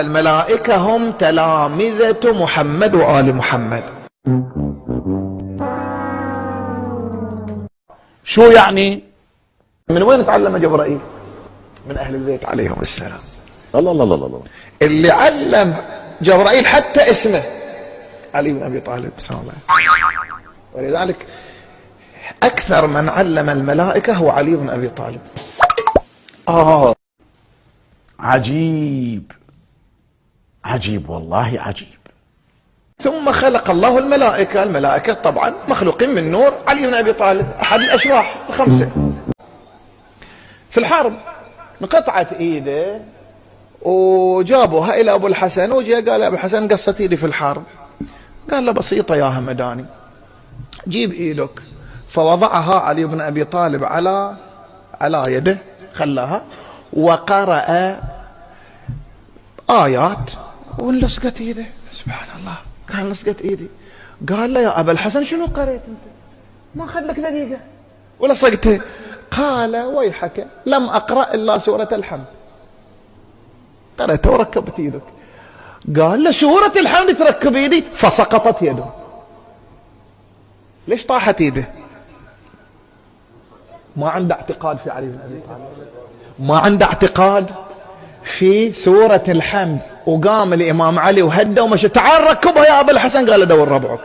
الملائكة هم تلامذة محمد وآل محمد. شو يعني؟ من وين تعلم جبرائيل؟ من أهل البيت عليهم السلام. الله الله الله الله. اللي علم جبرائيل حتى اسمه علي بن أبي طالب سلام الله. ولذلك أكثر من علم الملائكة هو علي بن أبي طالب. عجيب عجيب والله عجيب. ثم خلق الله الملائكة. الملائكة طبعا مخلوقين من نور. علي بن أبي طالب أحد الأشباح الخمسة. في الحرب انقطعت ايده وجابوها الى ابو الحسن، وجاء قال ابو الحسن قصت ايدي في الحرب. قال له بسيطة يا همداني، جيب ايدك. فوضعها علي بن ابي طالب على يده، خلاها وقرأ آيات ولصقت ايده. سبحان الله، قال لصقت ايدي. قال له يا ابا الحسن شنو قريت انت؟ ما اخذ لك دقيقة ولصقته. قال ويحك لم أقرأ إلا سورة الحمد. قرأت وركبت يدك. قال له سورة الحمد تركب يدي؟ فسقطت يده. ليش طاحت يده؟ ما عنده اعتقاد في علي بن أبي طالب، ما عنده اعتقاد في سورة الحمد. وقام الإمام علي وهدى ومشى. تعال ركبها يا أبا الحسن. قال له دور ربعك.